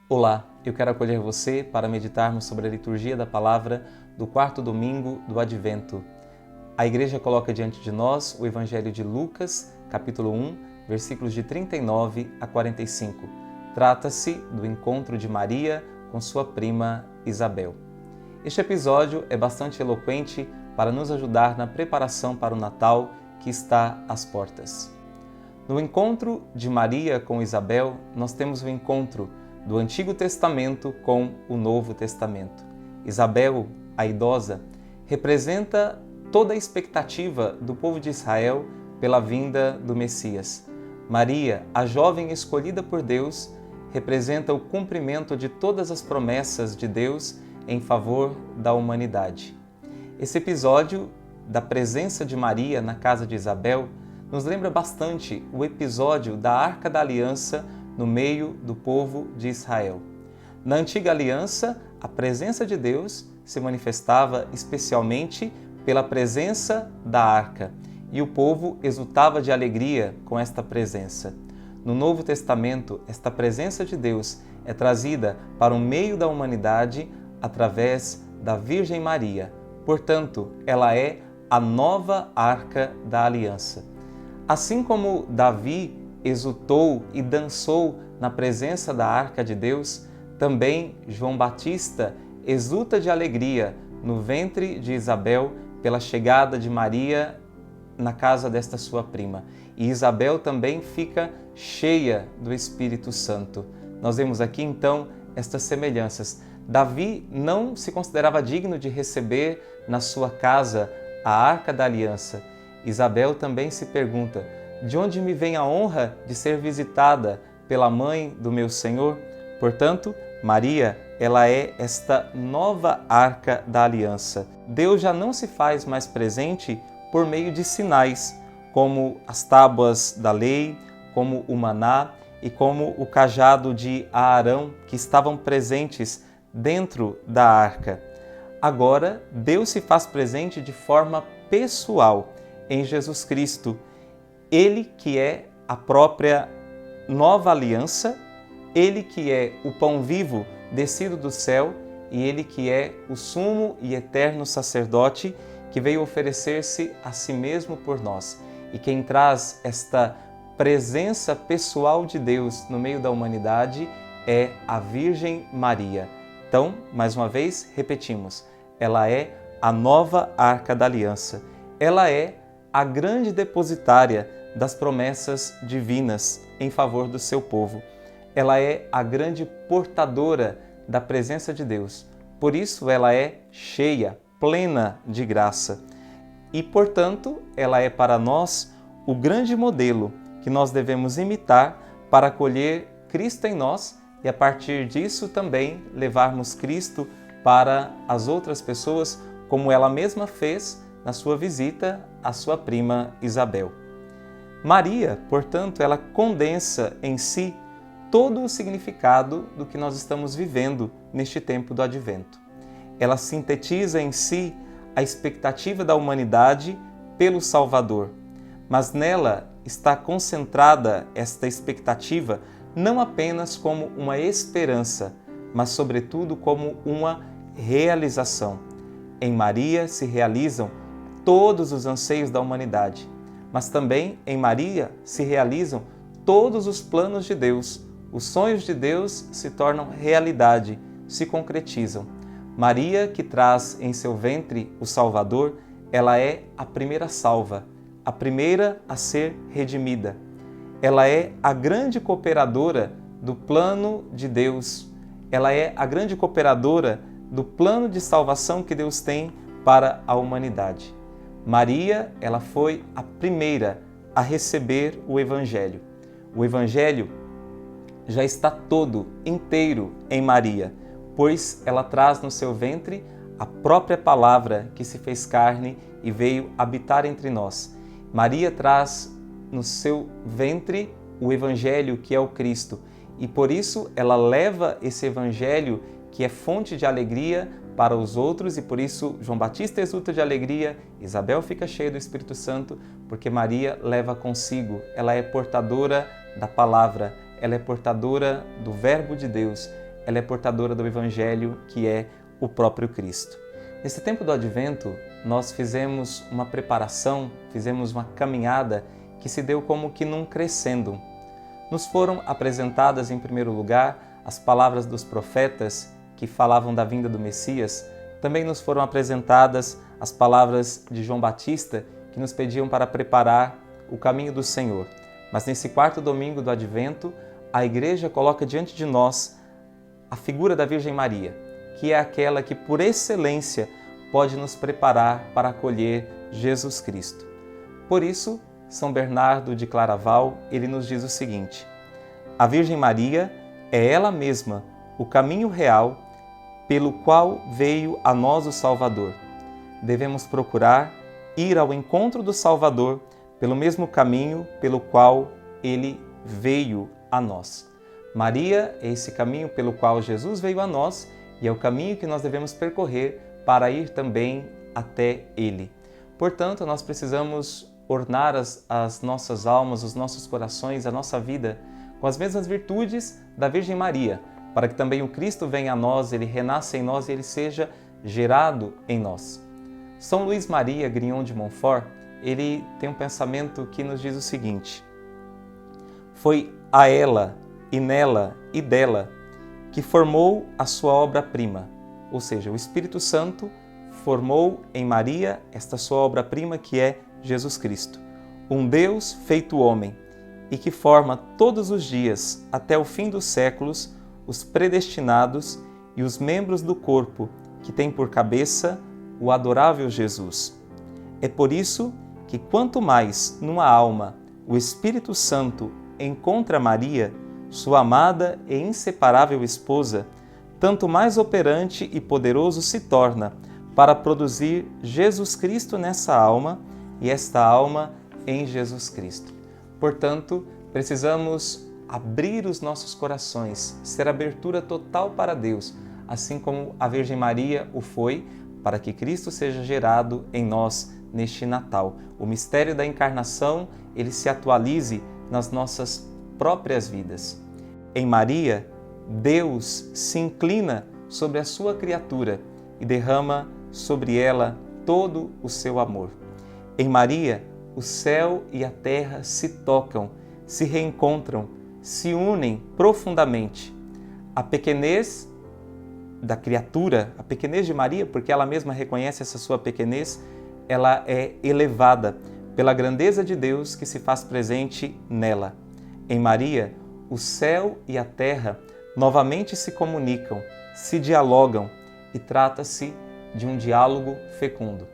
Olá, eu quero acolher você para meditarmos sobre a liturgia da palavra do quarto domingo do Advento. A Igreja coloca diante de nós o Evangelho de Lucas, capítulo 1, versículos de 39 a 45. Trata-se do encontro de Maria com sua prima Isabel. Este episódio é bastante eloquente para nos ajudar na preparação para o Natal que está às portas. No encontro de Maria com Isabel, nós temos o encontro do Antigo Testamento com o Novo Testamento. Isabel, a idosa, representa toda a expectativa do povo de Israel pela vinda do Messias. Maria, a jovem escolhida por Deus, representa o cumprimento de todas as promessas de Deus em favor da humanidade. Esse episódio da presença de Maria na casa de Isabel nos lembra bastante o episódio da Arca da Aliança no meio do povo de Israel. Na antiga aliança, a presença de Deus se manifestava especialmente pela presença da arca, e o povo exultava de alegria com esta presença. No Novo Testamento, esta presença de Deus é trazida para o meio da humanidade através da Virgem Maria. Portanto, ela é a nova arca da aliança. Assim como Davi exultou e dançou na presença da arca de Deus, também João Batista exulta de alegria no ventre de Isabel pela chegada de Maria na casa desta sua prima. E Isabel também fica cheia do Espírito Santo. Nós vemos aqui então estas semelhanças. Davi não se considerava digno de receber na sua casa a arca da aliança. Isabel também se pergunta: de onde me vem a honra de ser visitada pela mãe do meu Senhor? Portanto, Maria, ela é esta nova arca da aliança. Deus já não se faz mais presente por meio de sinais, como as tábuas da lei, como o maná e como o cajado de Aarão, que estavam presentes dentro da arca. Agora, Deus se faz presente de forma pessoal em Jesus Cristo. Ele que é a própria nova aliança, Ele que é o pão vivo descido do céu e Ele que é o sumo e eterno sacerdote que veio oferecer-se a si mesmo por nós. E quem traz esta presença pessoal de Deus no meio da humanidade é a Virgem Maria. Então, mais uma vez, repetimos, ela é a nova arca da aliança. Ela é a grande depositária das promessas divinas em favor do seu povo. Ela é a grande portadora da presença de Deus. Por isso ela é cheia, plena de graça. E, portanto, ela é para nós o grande modelo que nós devemos imitar para acolher Cristo em nós e, a partir disso, também levarmos Cristo para as outras pessoas, como ela mesma fez na sua visita à sua prima Isabel. Maria, portanto, ela condensa em si todo o significado do que nós estamos vivendo neste tempo do Advento. Ela sintetiza em si a expectativa da humanidade pelo Salvador, mas nela está concentrada esta expectativa não apenas como uma esperança, mas sobretudo como uma realização. Em Maria se realizam todos os anseios da humanidade, mas também em Maria se realizam todos os planos de Deus. Os sonhos de Deus se tornam realidade, se concretizam. Maria, que traz em seu ventre o Salvador, ela é a primeira salva, a primeira a ser redimida. Ela é a grande cooperadora do plano de Deus. Ela é a grande cooperadora do plano de salvação que Deus tem para a humanidade. Maria, ela foi a primeira a receber o Evangelho. O Evangelho já está todo, inteiro em Maria, pois ela traz no seu ventre a própria palavra que se fez carne e veio habitar entre nós. Maria traz no seu ventre o Evangelho que é o Cristo, e por isso ela leva esse Evangelho que é fonte de alegria para os outros e por isso João Batista exulta de alegria, Isabel fica cheia do Espírito Santo, porque Maria leva consigo, ela é portadora da palavra, ela é portadora do Verbo de Deus, ela é portadora do Evangelho que é o próprio Cristo. Nesse tempo do Advento, nós fizemos uma preparação, fizemos uma caminhada que se deu como que num crescendo. Nos foram apresentadas, em primeiro lugar, as palavras dos profetas que falavam da vinda do Messias. Também nos foram apresentadas as palavras de João Batista que nos pediam para preparar o caminho do Senhor. Mas nesse quarto domingo do Advento, a Igreja coloca diante de nós a figura da Virgem Maria, que é aquela que, por excelência, pode nos preparar para acolher Jesus Cristo. Por isso, São Bernardo de Claraval, ele nos diz o seguinte: a Virgem Maria é ela mesma o caminho real pelo qual veio a nós o Salvador. Devemos procurar ir ao encontro do Salvador pelo mesmo caminho pelo qual ele veio a nós. Maria é esse caminho pelo qual Jesus veio a nós e é o caminho que nós devemos percorrer para ir também até ele. Portanto, nós precisamos ornar as nossas almas, os nossos corações, a nossa vida com as mesmas virtudes da Virgem Maria, para que também o Cristo venha a nós, ele renasça em nós e ele seja gerado em nós. São Luís Maria Grignon de Montfort, ele tem um pensamento que nos diz o seguinte: foi a ela, e nela, e dela, que formou a sua obra-prima, ou seja, o Espírito Santo formou em Maria esta sua obra-prima que é Jesus Cristo, um Deus feito homem e que forma todos os dias, até o fim dos séculos, os predestinados e os membros do corpo que tem por cabeça o adorável Jesus. É por isso que quanto mais numa alma o Espírito Santo encontra Maria, sua amada e inseparável esposa, tanto mais operante e poderoso se torna para produzir Jesus Cristo nessa alma e esta alma em Jesus Cristo. Portanto, precisamos abrir os nossos corações, ser abertura total para Deus, assim como a Virgem Maria o foi, para que Cristo seja gerado em nós neste Natal. O mistério da encarnação, ele se atualize nas nossas próprias vidas. Em Maria, Deus se inclina sobre a sua criatura e derrama sobre ela todo o seu amor. Em Maria, o céu e a terra se tocam, se reencontram, se unem profundamente. A pequenez da criatura, a pequenez de Maria, porque ela mesma reconhece essa sua pequenez, ela é elevada pela grandeza de Deus que se faz presente nela. Em Maria, o céu e a terra novamente se comunicam, se dialogam e trata-se de um diálogo fecundo.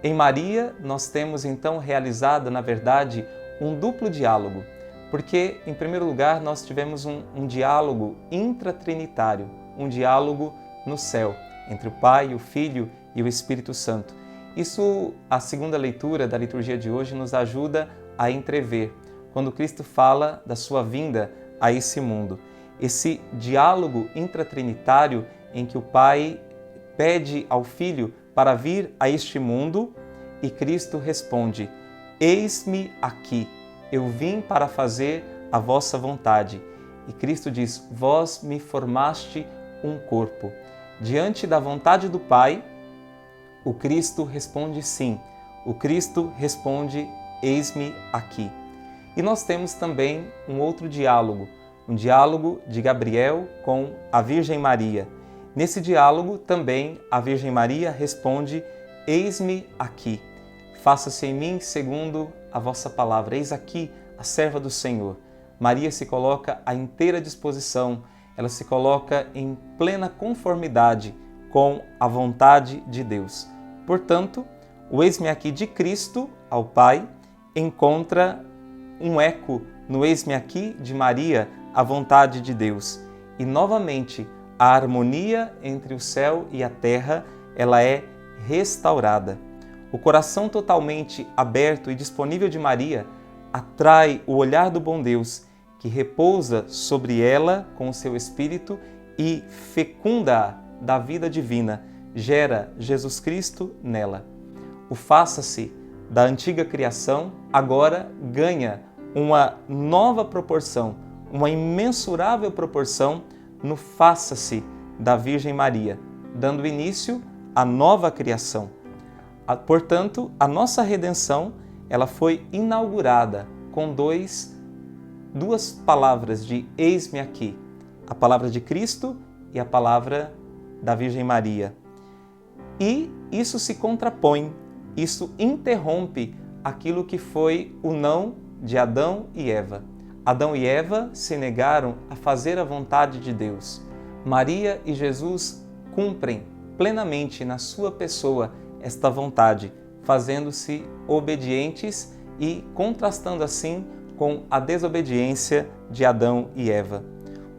Em Maria, nós temos então realizado, na verdade, um duplo diálogo, porque, em primeiro lugar, nós tivemos um diálogo intratrinitário, um diálogo no céu, entre o Pai, o Filho e o Espírito Santo. Isso, a segunda leitura da liturgia de hoje, nos ajuda a entrever, quando Cristo fala da sua vinda a esse mundo. Esse diálogo intratrinitário em que o Pai pede ao Filho para vir a este mundo e Cristo responde: eis-me aqui, eu vim para fazer a vossa vontade. E Cristo diz: vós me formaste um corpo. Diante da vontade do Pai, o Cristo responde sim. O Cristo responde: eis-me aqui. E nós temos também um outro diálogo, um diálogo de Gabriel com a Virgem Maria. Nesse diálogo também a Virgem Maria responde: eis-me aqui. Faça-se em mim segundo a vossa palavra. Eis aqui a serva do Senhor. Maria se coloca à inteira disposição, ela se coloca em plena conformidade com a vontade de Deus. Portanto, o eis-me aqui de Cristo ao Pai encontra um eco no eis-me aqui de Maria, a vontade de Deus. E novamente, a harmonia entre o céu e a terra, ela é restaurada. O coração totalmente aberto e disponível de Maria atrai o olhar do bom Deus, que repousa sobre ela com o seu Espírito e fecunda-a da vida divina, gera Jesus Cristo nela. O faça-se da antiga criação agora ganha uma nova proporção, uma imensurável proporção no faça-se da Virgem Maria, dando início à nova criação. Portanto, a nossa redenção ela foi inaugurada com duas palavras de eis-me aqui, a palavra de Cristo e a palavra da Virgem Maria. E isso se contrapõe, isso interrompe aquilo que foi o não de Adão e Eva. Adão e Eva se negaram a fazer a vontade de Deus. Maria e Jesus cumprem plenamente na sua pessoa esta vontade, fazendo-se obedientes e contrastando assim com a desobediência de Adão e Eva.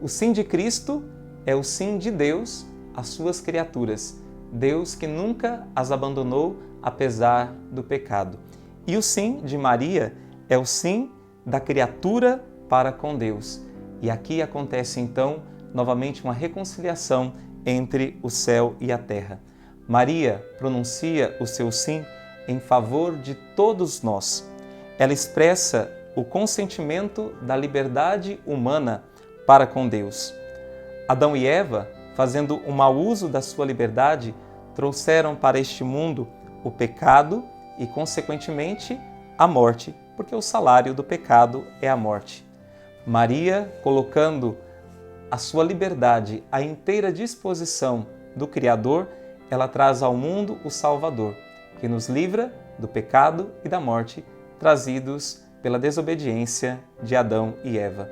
O sim de Cristo é o sim de Deus às suas criaturas, Deus que nunca as abandonou apesar do pecado. E o sim de Maria é o sim da criatura para com Deus. E aqui acontece então novamente uma reconciliação entre o céu e a terra. Maria pronuncia o seu sim em favor de todos nós. Ela expressa o consentimento da liberdade humana para com Deus. Adão e Eva, fazendo um mau uso da sua liberdade, trouxeram para este mundo o pecado e, consequentemente, a morte, porque o salário do pecado é a morte. Maria, colocando a sua liberdade à inteira disposição do Criador, ela traz ao mundo o Salvador, que nos livra do pecado e da morte trazidos pela desobediência de Adão e Eva.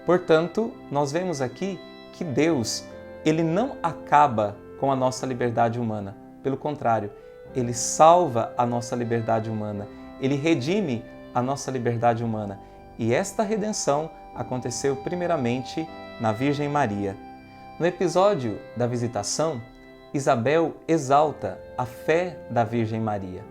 Portanto, nós vemos aqui que Deus, ele não acaba com a nossa liberdade humana. Pelo contrário, ele salva a nossa liberdade humana. Ele redime a nossa liberdade humana. E esta redenção aconteceu primeiramente na Virgem Maria. No episódio da visitação, Isabel exalta a fé da Virgem Maria.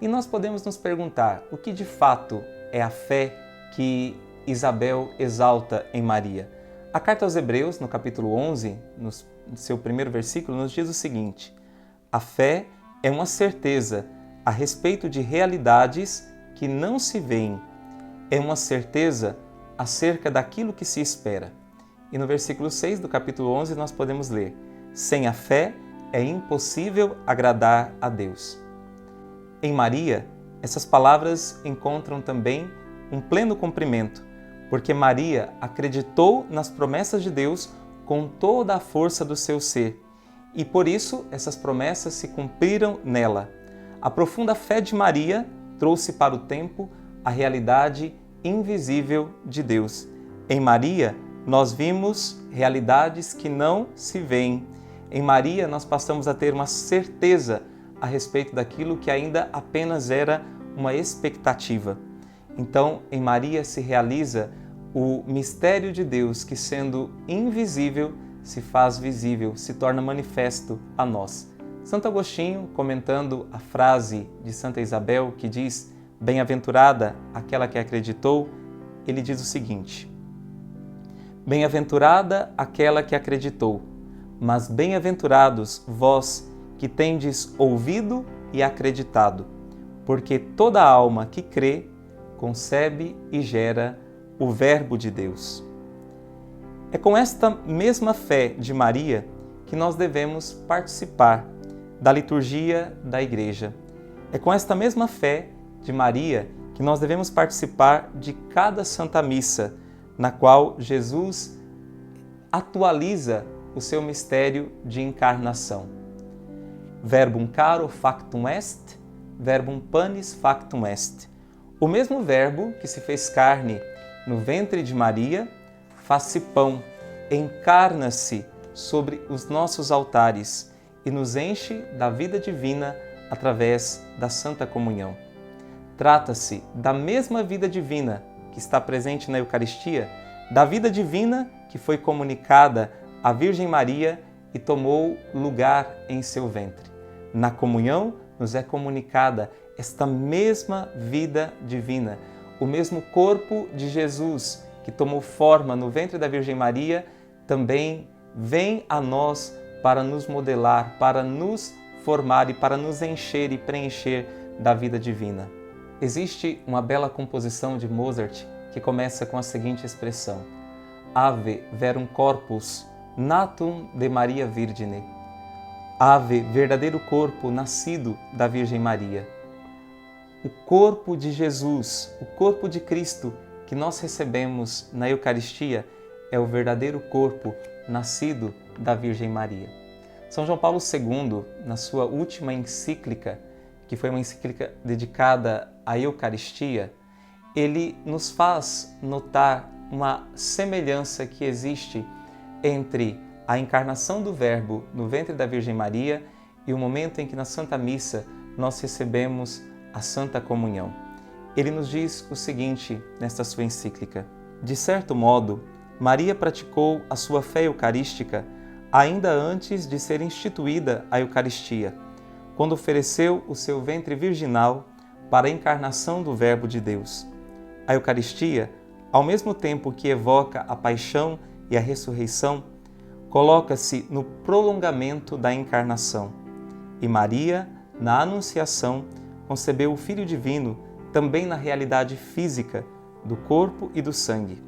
E nós podemos nos perguntar o que de fato é a fé que Isabel exalta em Maria. A carta aos Hebreus, no capítulo 11, no seu primeiro versículo, nos diz o seguinte: a fé é uma certeza a respeito de realidades que não se veem. É uma certeza acerca daquilo que se espera. E no versículo 6 do capítulo 11 nós podemos ler: sem a fé é impossível agradar a Deus. Em Maria, essas palavras encontram também um pleno cumprimento, porque Maria acreditou nas promessas de Deus com toda a força do seu ser, e por isso essas promessas se cumpriram nela. A profunda fé de Maria trouxe para o tempo a realidade invisível de Deus. Em Maria, nós vimos realidades que não se veem. Em Maria, nós passamos a ter uma certeza a respeito daquilo que ainda apenas era uma expectativa. Então, em Maria se realiza o mistério de Deus que, sendo invisível, se faz visível, se torna manifesto a nós. Santo Agostinho, comentando a frase de Santa Isabel que diz: bem-aventurada aquela que acreditou, ele diz o seguinte: bem-aventurada aquela que acreditou, mas bem-aventurados vós que tendes ouvido e acreditado, porque toda alma que crê concebe e gera o Verbo de Deus. É com esta mesma fé de Maria que nós devemos participar da liturgia da Igreja. É com esta mesma fé de Maria que nós devemos participar de cada Santa Missa, na qual Jesus atualiza o seu mistério de encarnação. Verbum caro factum est, verbum panis factum est. O mesmo verbo que se fez carne no ventre de Maria, faz-se pão, encarna-se sobre os nossos altares e nos enche da vida divina através da Santa Comunhão. Trata-se da mesma vida divina que está presente na Eucaristia, da vida divina que foi comunicada à Virgem Maria e tomou lugar em seu ventre. Na comunhão nos é comunicada esta mesma vida divina, o mesmo corpo de Jesus que tomou forma no ventre da Virgem Maria também vem a nós para nos modelar, para nos formar e para nos encher e preencher da vida divina. Existe uma bela composição de Mozart que começa com a seguinte expressão: Ave verum corpus natum de Maria Virgine. Ave, verdadeiro corpo nascido da Virgem Maria. O corpo de Jesus, o corpo de Cristo que nós recebemos na Eucaristia é o verdadeiro corpo nascido da Virgem Maria. São João Paulo II, na sua última encíclica, que foi uma encíclica dedicada à Eucaristia, ele nos faz notar uma semelhança que existe entre a encarnação do Verbo no ventre da Virgem Maria e o momento em que na Santa Missa nós recebemos a Santa Comunhão. Ele nos diz o seguinte nesta sua encíclica: de certo modo, Maria praticou a sua fé eucarística ainda antes de ser instituída a Eucaristia, quando ofereceu o seu ventre virginal para a encarnação do Verbo de Deus. A Eucaristia, ao mesmo tempo que evoca a paixão e a ressurreição, coloca-se no prolongamento da encarnação. E Maria, na Anunciação, concebeu o Filho Divino também na realidade física do corpo e do sangue,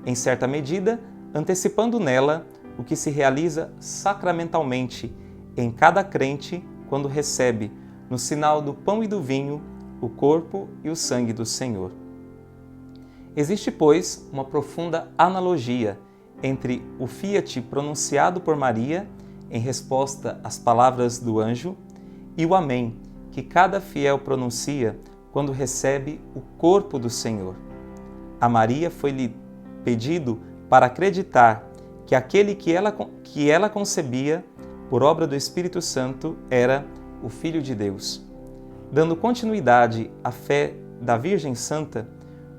em certa medida antecipando nela o que se realiza sacramentalmente em cada crente quando recebe, no sinal do pão e do vinho, o corpo e o sangue do Senhor. Existe, pois, uma profunda analogia entre o fiat pronunciado por Maria em resposta às palavras do anjo e o amém que cada fiel pronuncia quando recebe o corpo do Senhor. A Maria foi-lhe pedido para acreditar que aquele que ela concebia por obra do Espírito Santo era o Filho de Deus. Dando continuidade à fé da Virgem Santa,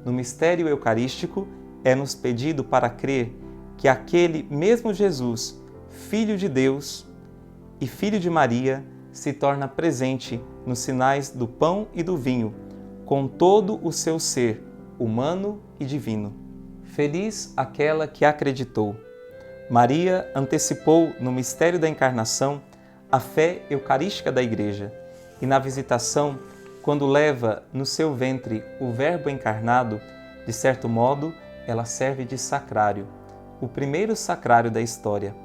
no mistério eucarístico é-nos pedido para crer que aquele mesmo Jesus, Filho de Deus e Filho de Maria, se torna presente nos sinais do pão e do vinho, com todo o seu ser humano e divino. Feliz aquela que acreditou. Maria antecipou no mistério da encarnação a fé eucarística da Igreja e na visitação, quando leva no seu ventre o Verbo encarnado, de certo modo, ela serve de sacrário, o primeiro sacrário da história,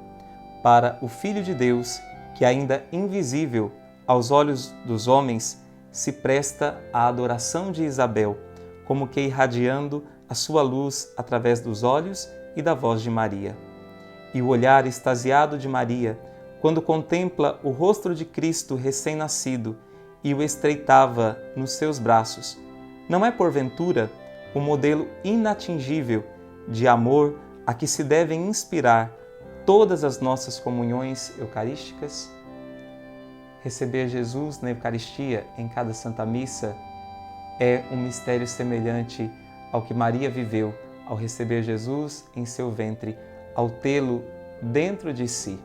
para o Filho de Deus, que ainda invisível aos olhos dos homens, se presta à adoração de Isabel, como que irradiando a sua luz através dos olhos e da voz de Maria. E o olhar extasiado de Maria, quando contempla o rosto de Cristo recém-nascido e o estreitava nos seus braços, não é porventura o modelo inatingível de amor a que se devem inspirar todas as nossas comunhões eucarísticas? Receber Jesus na Eucaristia em cada Santa Missa é um mistério semelhante ao que Maria viveu ao receber Jesus em seu ventre, ao tê-lo dentro de si.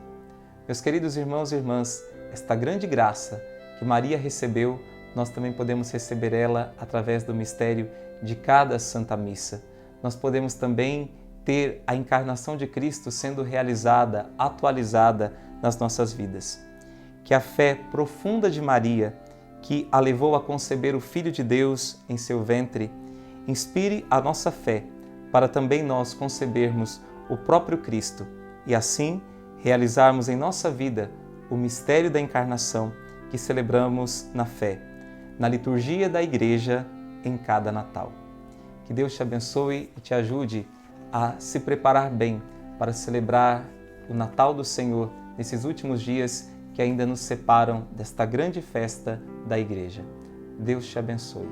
Meus queridos irmãos e irmãs, esta grande graça que Maria recebeu, nós também podemos receber ela através do mistério de cada Santa Missa. Nós podemos também ter a encarnação de Cristo sendo realizada, atualizada nas nossas vidas. Que a fé profunda de Maria, que a levou a conceber o Filho de Deus em seu ventre, inspire a nossa fé para também nós concebermos o próprio Cristo e assim realizarmos em nossa vida o mistério da encarnação que celebramos na fé, na liturgia da Igreja em cada Natal. Que Deus te abençoe e te ajude a se preparar bem para celebrar o Natal do Senhor nesses últimos dias que ainda nos separam desta grande festa da Igreja. Deus te abençoe.